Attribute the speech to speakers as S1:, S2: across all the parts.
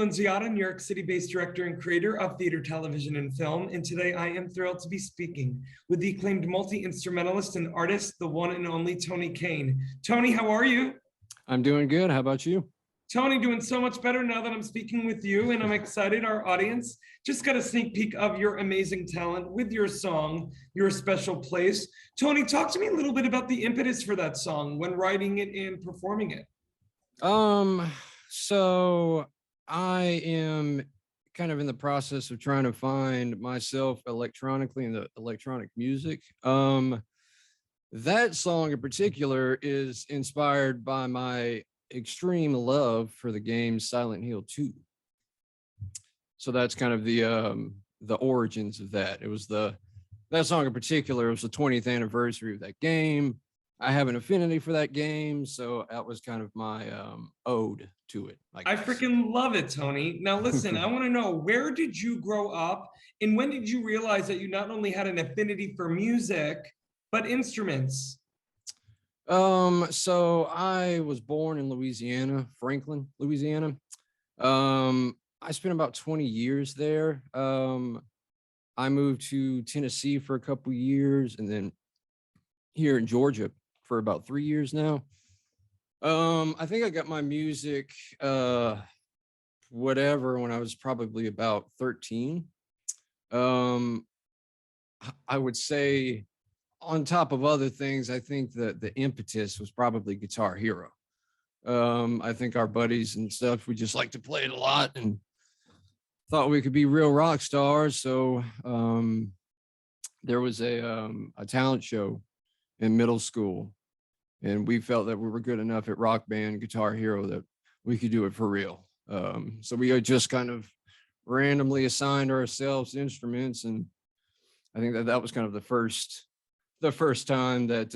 S1: Nunziata, New York City-based director and creator of theater, television, and film, and today I am thrilled to be speaking with the acclaimed multi-instrumentalist and artist, the one and only Tony Cain. Tony, how are you?
S2: I'm doing good. How about you?
S1: Tony, doing so much better now that I'm speaking with you, and I'm excited our audience just got a sneak peek of your amazing talent with your song, Your Special Place. Tony, talk to me a little bit about the impetus for that song when writing it and performing it.
S2: So I am kind of in the process of trying to find myself electronically in the electronic music. That song in particular is inspired by my extreme love for the game Silent Hill 2. So that's kind of the origins of that. It was that song in particular was the 20th anniversary of that game. I have an affinity for that game, so that was kind of my ode to it.
S1: I freaking love it, Tony. Now listen, I want to know, where did you grow up and when did you realize that you not only had an affinity for music, but instruments?
S2: So I was born in Louisiana, Franklin, Louisiana. I spent about 20 years there. I moved to Tennessee for a couple years and then here in Georgia for about 3 years now. I think I got my music, whatever, when I was probably about 13. I would say, on top of other things, I think that the impetus was probably Guitar Hero. I think our buddies and stuff, we just like to play it a lot and thought we could be real rock stars. So there was a talent show in middle school, and we felt that we were good enough at Rock Band Guitar Hero that we could do it for real. So we just kind of randomly assigned ourselves instruments, and I think that was kind of the first time that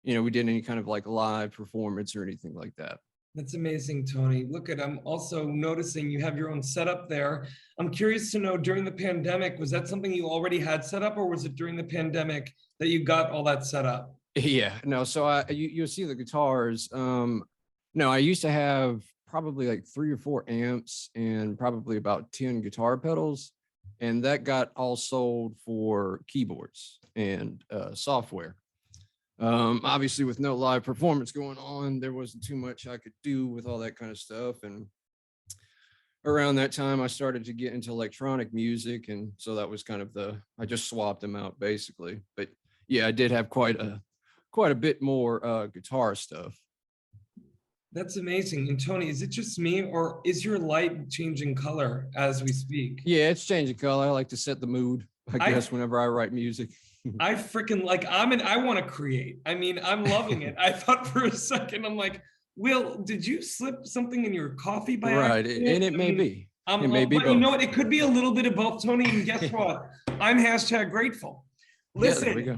S2: we did any kind of like live performance or anything like that.
S1: That's amazing, Tony. Look at, I'm also noticing you have your own setup there. I'm curious to know, during the pandemic, was that something you already had set up, or was it during the pandemic that you got all that set up?
S2: Yeah, no, so you'll see the guitars. No, I used to have probably like 3 or 4 amps and probably about 10 guitar pedals, and that got all sold for keyboards and software. Obviously with no live performance going on, there wasn't too much I could do with all that kind of stuff. And around that time I started to get into electronic music, and so that was kind of I just swapped them out basically. But yeah, I did have quite a bit more guitar stuff.
S1: That's amazing. And Tony, is it just me, or is your light changing color as we speak?
S2: Yeah, it's changing color. I like to set the mood, I guess, whenever I write music.
S1: I freaking I want to create. I mean, I'm loving it. I thought for a second, I'm like, Will, did you slip something in your coffee by accident?
S2: And it may be.
S1: It may be both. You know what? It could be a little bit of both, Tony. And guess what? I'm #grateful. Listen,
S2: yeah, there we go.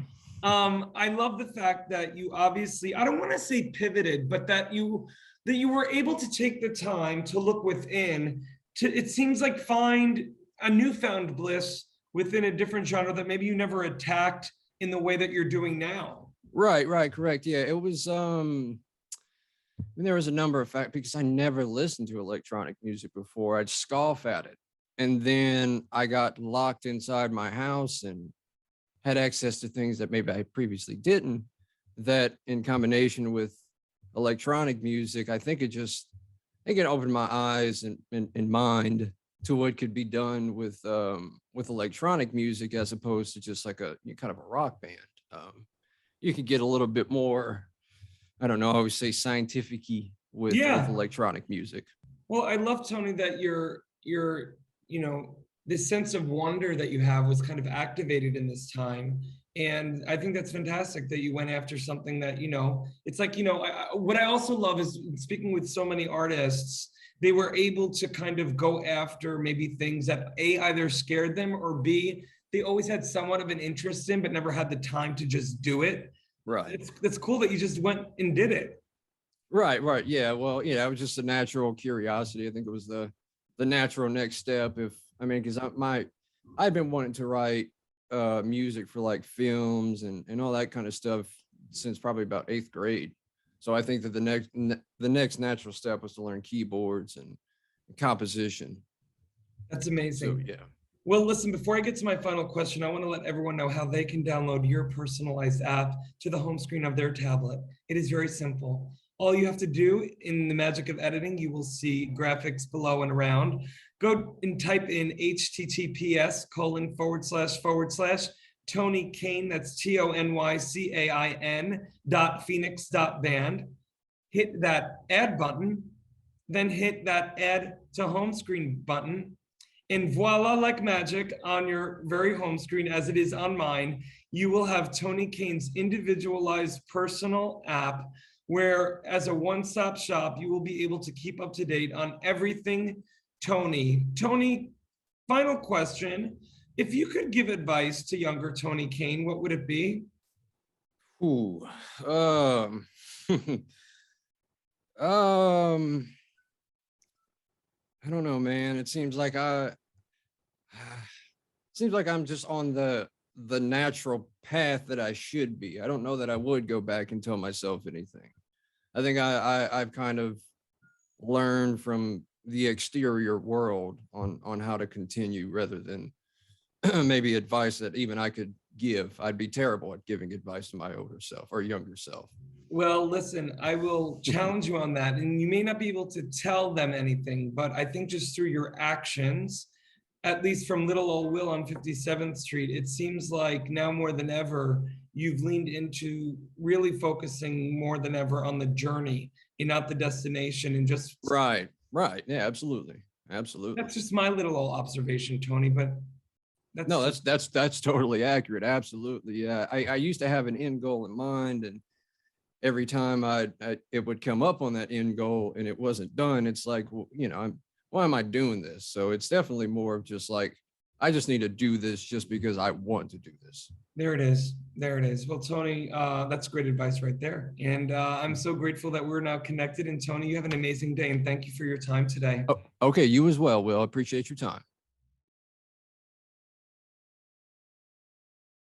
S1: I love the fact that you obviously, I don't want to say pivoted, but that you were able to take the time to look within to, it seems like, find a newfound bliss within a different genre that maybe you never attacked in the way that you're doing now.
S2: Right, correct. Yeah, it was, there was a number of factors, because I never listened to electronic music before. I'd scoff at it. And then I got locked inside my house and had access to things that maybe I previously didn't, that in combination with electronic music, I think it opened my eyes and mind to what could be done with electronic music, as opposed to just like a kind of a rock band. You could get a little bit more, I don't know, I always say scientific-y with electronic music.
S1: Well, I love, Tony, that your this sense of wonder that you have was kind of activated in this time. And I think that's fantastic that you went after something that, it's like, what I also love is speaking with so many artists, they were able to kind of go after maybe things that A, either scared them, or B, they always had somewhat of an interest in, but never had the time to just do it.
S2: Right.
S1: It's cool that you just went and did it.
S2: Right. Yeah. Well, it was just a natural curiosity. I think it was the natural next step. Because I've been wanting to write music for like films and all that kind of stuff since probably about 8th grade. So I think that the next natural step was to learn keyboards and composition.
S1: That's
S2: So
S1: amazing.
S2: yeah.
S1: Well, listen, before I get to my final question, I want to let everyone know how they can download your personalized app to the home screen of their tablet. It is very simple. All you have to do in the magic of editing, you will see graphics below and around. Go and type in https:// Tony Cain, that's TONYCAIN .phoenix.band. Hit that add button, then hit that add to home screen button. And voila, like magic, on your very home screen, as it is on mine, you will have Tony Cain's individualized personal app, where as a one-stop shop, you will be able to keep up to date on everything Tony. Tony, final question. If you could give advice to younger Tony Cain, what would it be?
S2: Ooh. Um, I don't know, man. It seems like I'm just on the natural path that I should be. I don't know that I would go back and tell myself anything. I think I've kind of learned from the exterior world on how to continue rather than maybe advice that even I could give. I'd be terrible at giving advice to my older self or younger self.
S1: Well, listen, I will challenge you on that. And you may not be able to tell them anything, but I think just through your actions, at least from little old Will on 57th Street, it seems like now more than ever, you've leaned into really focusing more than ever on the journey and not the destination. And just
S2: Right. Yeah, absolutely. Absolutely.
S1: that's just my little old observation, Tony, but
S2: No, that's totally accurate. Absolutely. Yeah. I used to have an end goal in mind, and every time it would come up on that end goal and it wasn't done, it's like, well, why am I doing this? So it's definitely more of just like, I just need to do this just because I want to do this.
S1: there it is. There it is. Well, Tony, that's great advice right there. And I'm so grateful that we're now connected. And Tony, you have an amazing day. And thank you for your time today.
S2: Oh, okay. You as well, Will. I appreciate your time.